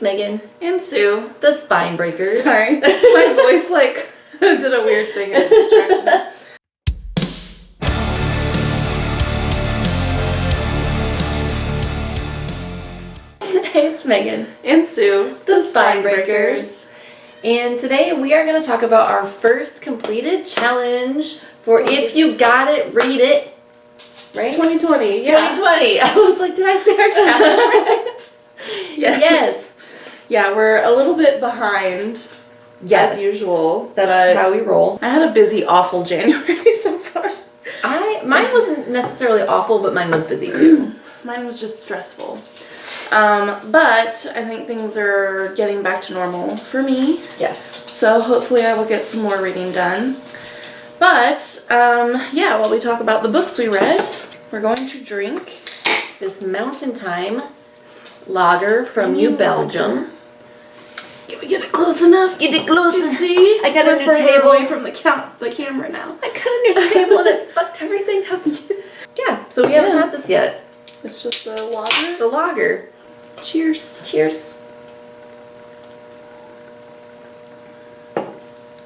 Megan. And Sue. The Spine Breakers. Sorry. My voice, like, did a weird thing and it distracted me. Hey, it's Megan. And Sue. The Spine Breakers. And today we are going to talk about our first completed challenge for If You Got It, Read It. Right? 2020, yeah. 2020. I was like, did I say our challenge right? Yes. Yeah, we're a little bit behind, as usual. That's how we roll. I had a busy, awful January so far. Mine wasn't necessarily awful, but mine was busy too. Mine was just stressful. But I think things are getting back to normal for me. Yes. So hopefully I will get some more reading done. But, yeah, while we talk about the books we read, we're going to drink this Mountain Time lager from New Belgium. Can we get it close enough? Get it close. You see? I got a new further table away from the camera now. I got a new table and it fucked everything up. Yeah, so we haven't had this yet. It's just a lager. It's a lager. Cheers. Cheers.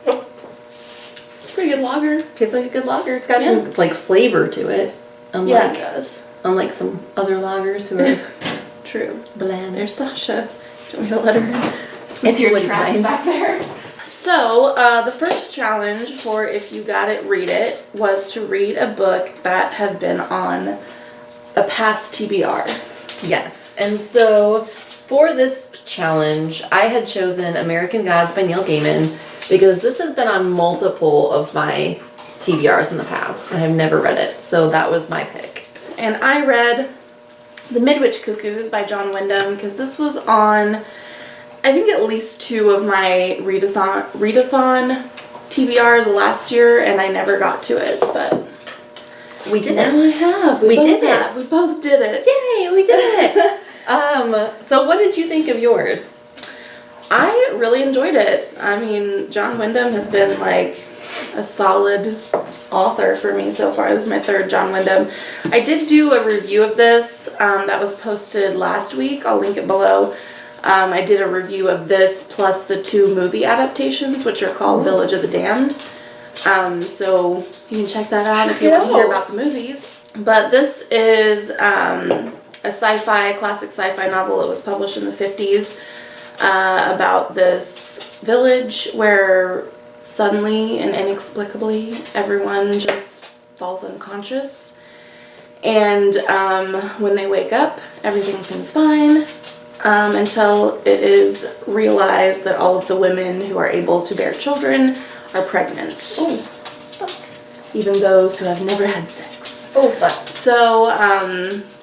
It's a pretty good lager. Tastes like a good lager. It's got some like flavor to it. Yeah, it does. Unlike some other lagers who are true. bland. There's Sasha. Do you want me to let her in? If you wouldn't trapped mind. back there. So, the first challenge for If You Got It, Read It was to read a book that had been on a past TBR. Yes. And so for this challenge, I had chosen American Gods by Neil Gaiman because this has been on multiple of my TBRs in the past and I've never read it. So that was my pick. And I read The Midwich Cuckoos by John Wyndham because this was on, I think, at least 2 of my readathon TBRs last year, and I never got to it, but we did now it. I have. We did it. We both did it. Yay, we did it. So what did you think of yours? I really enjoyed it. I mean, John Wyndham has been like a solid author for me so far. This is my 3rd John Wyndham. I did do a review of this that was posted last week. I'll link it below. I did a review of this plus the 2 movie adaptations, which are called Village of the Damned. So you can check that out if you want to hear about the movies. But this is a classic sci-fi novel. It was published in the 50s about this village where suddenly and inexplicably everyone just falls unconscious. And when they wake up, everything seems fine. Until it is realized that all of the women who are able to bear children are pregnant. Oh, fuck. Even those who have never had sex. Oh, fuck. So,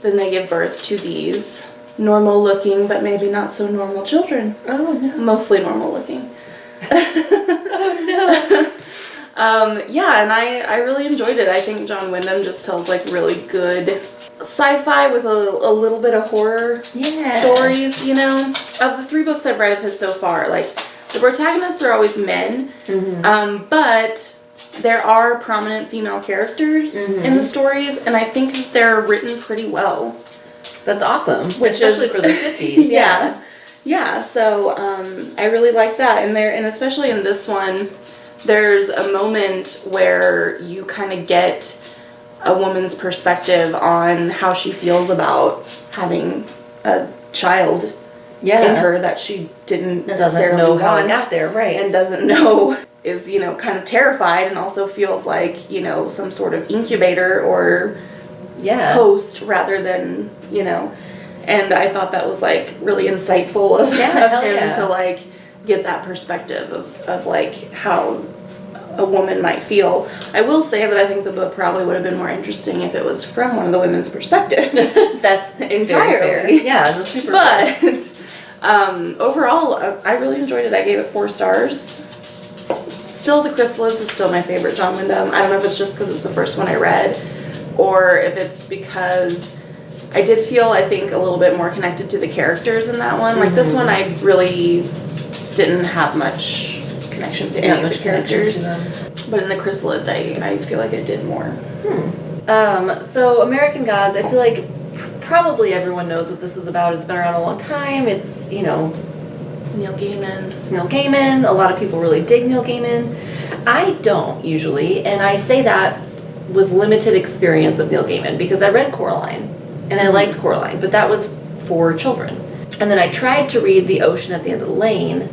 then they give birth to these normal looking, but maybe not so normal children. Oh, no. Mostly normal looking. Oh, no. Yeah, and I really enjoyed it. I think John Wyndham just tells like really good sci-fi with a little bit of horror stories, you know. Of the 3 books I've read of his so far, like the protagonists are always men, but there are prominent female characters in the stories, and I think that they're written pretty well. That's awesome, especially for the 50s. Yeah. So I really like that, and especially in this one, there's a moment where you kind of get a woman's perspective on how she feels about having a child in her that she didn't necessarily know how want it got there, right? and doesn't know, is, you know, kind of terrified, and also feels like, you know, some sort of incubator or host rather than, you know. And I thought that was like really insightful of him to like get that perspective of like how a woman might feel. I will say that I think the book probably would have been more interesting if it was from one of the women's perspectives. That's entirely. Yeah, that's super But overall, I really enjoyed it. I gave it 4 stars. Still, The Chrysalids is still my favorite John Wyndham. I don't know if it's just because it's the first one I read, or if it's because I did feel, I think, a little bit more connected to the characters in that one. Like this one, I really didn't have much connection to any of the characters. But in The Chrysalids, I feel like it did more. So American Gods, I feel like probably everyone knows what this is about. It's been around a long time. It's, you know, Neil Gaiman. It's Neil Gaiman. A lot of people really dig Neil Gaiman. I don't usually, and I say that with limited experience of Neil Gaiman because I read Coraline, and I liked Coraline, but that was for children. And then I tried to read The Ocean at the End of the Lane,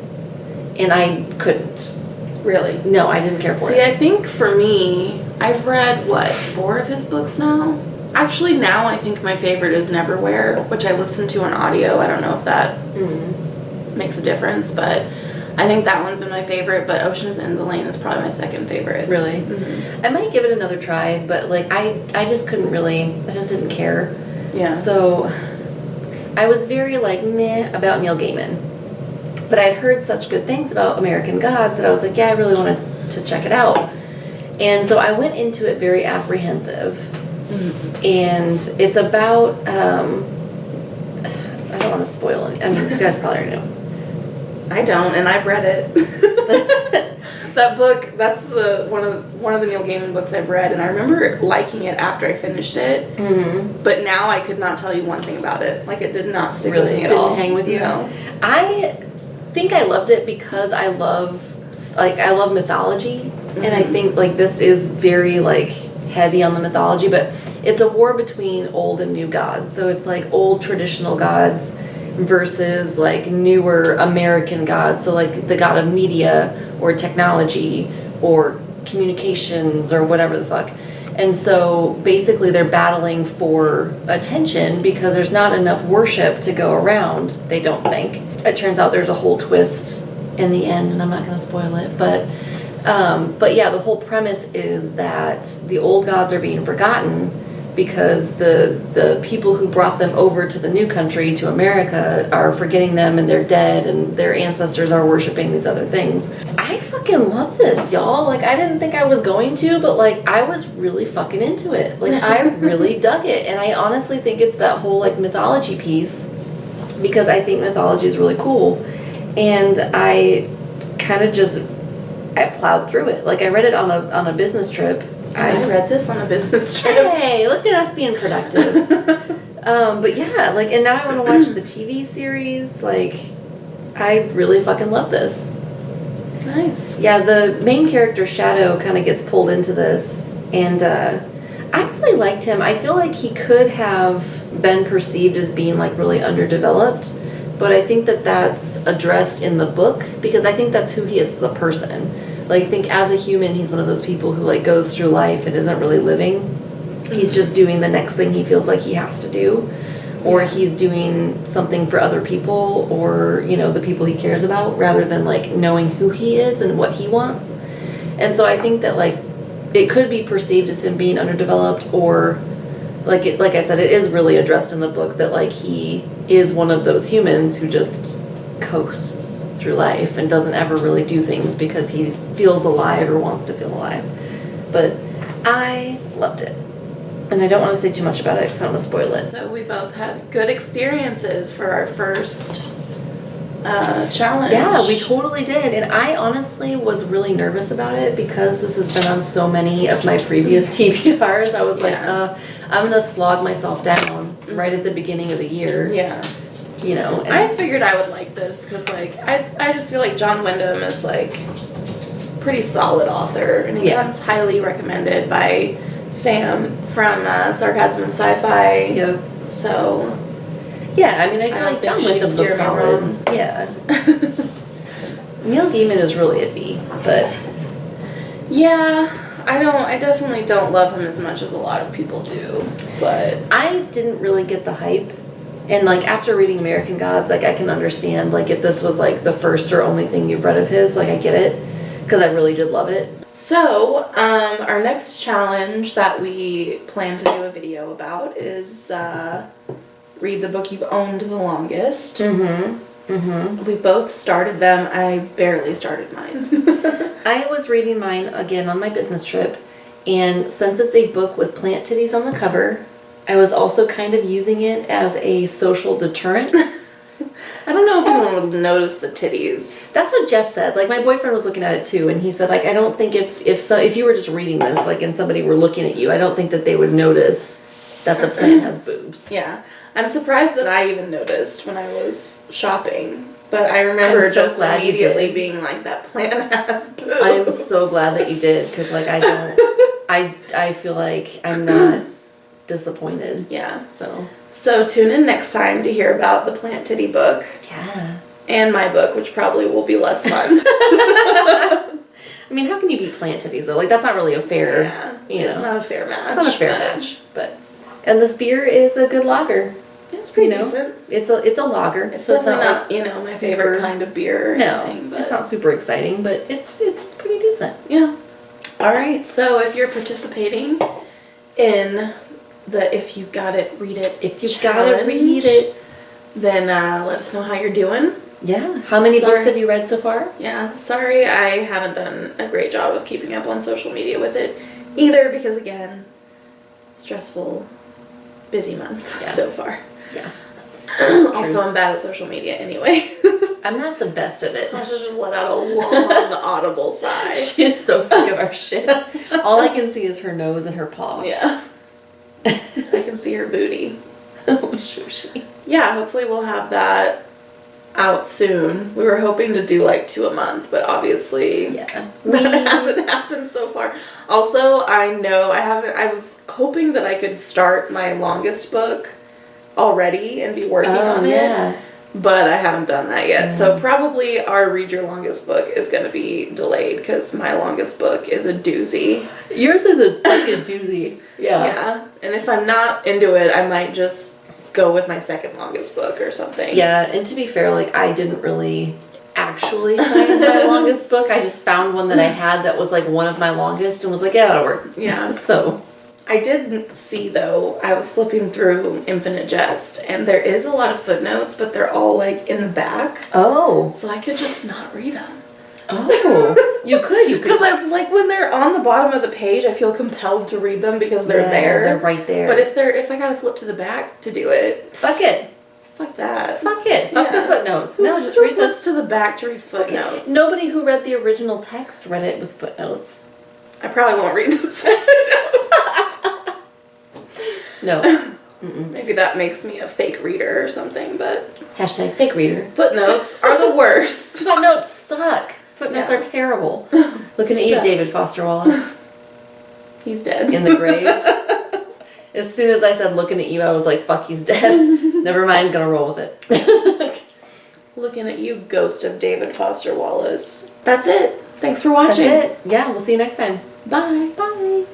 and I couldn't. Really? No, I didn't care for See, it. I think for me, I've read, 4 of his books now? Actually, now I think my favorite is Neverwhere, which I listened to on audio. I don't know if that makes a difference, but I think that one's been my favorite, but Ocean at the End of the Lane is probably my second favorite. Really? Mm-hmm. I might give it another try, but like I just couldn't really, I just didn't care. Yeah. So I was very like meh about Neil Gaiman. But I'd heard such good things about American Gods that I was like, yeah, I really wanted to check it out. And so I went into it very apprehensive. And it's about, I don't want to spoil any, I mean, you guys probably already know. I don't, and I've read it. That book, that's one of the Neil Gaiman books I've read, and I remember liking it after I finished it. Mm-hmm. But now I could not tell you one thing about it. Like, it did not stick with me at all. Didn't hang with you? No. I think I loved it because I love mythology, and I think like this is very like heavy on the mythology, but it's a war between old and new gods. So it's like old traditional gods versus like newer American gods. So like the god of media or technology or communications or whatever the fuck. And so basically they're battling for attention because there's not enough worship to go around, they don't think. It turns out there's a whole twist in the end, and I'm not going to spoil it, but yeah, the whole premise is that the old gods are being forgotten because the people who brought them over to the new country, to America, are forgetting them and they're dead and their ancestors are worshiping these other things. I fucking love this, y'all. Like, I didn't think I was going to, but like, I was really fucking into it. Like, I really dug it. And I honestly think it's that whole like mythology piece, because I think mythology is really cool. And I kind of I plowed through it. Like, I read it on a business trip. I read this on a business trip. Hey, look at us being productive. But yeah, like, and now I want to watch the TV series. Like, I really fucking love this. Nice. Yeah, the main character, Shadow, kind of gets pulled into this. And I really liked him. I feel like he could have been perceived as being, like, really underdeveloped. But I think that that's addressed in the book, because I think that's who he is as a person. Like, I think as a human, he's one of those people who, like, goes through life and isn't really living. He's just doing the next thing he feels like he has to do. Or he's doing something for other people or, you know, the people he cares about, rather than, like, knowing who he is and what he wants. And so I think that, like, it could be perceived as him being underdeveloped, or, like I said, it is really addressed in the book that, like, he is one of those humans who just coasts through life and doesn't ever really do things because he feels alive or wants to feel alive. But I loved it. And I don't want to say too much about it because I don't want to spoil it. So we both had good experiences for our first challenge. Yeah, we totally did. And I honestly was really nervous about it because this has been on so many of my previous TBRs. I was like, I'm going to slog myself down right at the beginning of the year. Yeah. You know. I figured I would like this because, like, I just feel like John Wyndham is, like, pretty solid author. And he comes highly recommended by Sam from Sarcasm and Sci-Fi. Yep. So, yeah, I mean, I feel like John Wyndham's a solid. Yeah. Neil Gaiman is really iffy, but yeah, I definitely don't love him as much as a lot of people do. But I didn't really get the hype. And, like, after reading American Gods, like, I can understand, like, if this was, like, the first or only thing you've read of his, like, I get it. Because I really did love it. So, our next challenge that we plan to do a video about is read the book you've owned the longest. We both started them. I barely started mine. I was reading mine again on my business trip, and since it's a book with plant titties on the cover, I was also kind of using it as a social deterrent. I don't know if anyone would notice the titties. That's what Jeff said. Like, my boyfriend was looking at it too, and he said, like, I don't think if you were just reading this, like, and somebody were looking at you, I don't think that they would notice that the plant has boobs. Yeah. I'm surprised that I even noticed when I was shopping. But I remember I'm so just glad you immediately did. being like, that plant has boobs. I am so glad that you did, because like I don't, I feel like I'm not disappointed. Yeah. So tune in next time to hear about the plant titty book. yeah. And my book, which probably will be less fun. I mean, how can you beat plant titties though? Like that's not really a fair. Yeah, You it's know, not a fair match. it's not a fair match, but. And this beer is a good lager. It's pretty You know? decent. It's a lager. It's so definitely not, not, my super- favorite kind of beer or No, anything. But it's not super exciting, but it's pretty decent. yeah. All right. So if you're participating in the If You Got It, Read It If you challenge, gotta read it, then let us know how you're doing. yeah. How many Sorry. books have you read so far? Yeah. Sorry, I haven't done a great job of keeping up on social media with it either because, again, stressful, busy month so far. Yeah. Also, I'm bad at social media anyway. I'm not the best at it. I should just let out a long, audible sigh. She is so sick of our shit. All I can see is her nose and her paw. Yeah. I can see her booty. Oh, SueCee. Yeah, hopefully we'll have that out soon. We were hoping to do like 2 a month, but obviously Yeah. that hasn't happened so far. Also, I was hoping that I could start my longest book already and be working on it. But I haven't done that yet. So probably our Read Your Longest Book is going to be delayed because my longest book is a doozy. Yours is a fucking doozy. Yeah. Yeah. And if I'm not into it, I might just go with my second longest book or something. Yeah, and to be fair, like I didn't really actually find my longest book. I just found one that I had that was like one of my longest and was like, yeah, that'll work. Yeah. So I did see, though, I was flipping through Infinite Jest, and there is a lot of footnotes, but they're all, like, in the back. Oh. So I could just not read them. Oh. You could. Because I was like, when they're on the bottom of the page, I feel compelled to read them because they're there. They're right there. But if I gotta flip to the back to do it, Fuck it. fuck that. Fuck it. Fuck the Yeah. footnotes. No, just Who read the... flips to the back to read footnotes. Nobody who read the original text read it with footnotes. I probably won't read those footnotes. No. Maybe that makes me a fake reader or something, but Hashtag fake reader. footnotes are the worst. Footnotes suck. Footnotes Yeah. are terrible. Looking at you, So- David Foster Wallace. He's dead. In the grave. As soon as I said looking at you, I was like, fuck, he's dead. Never mind, gonna roll with it. Looking at you, ghost of David Foster Wallace. That's it. Thanks for watching. That's it. Yeah, we'll see you next time. Bye. Bye.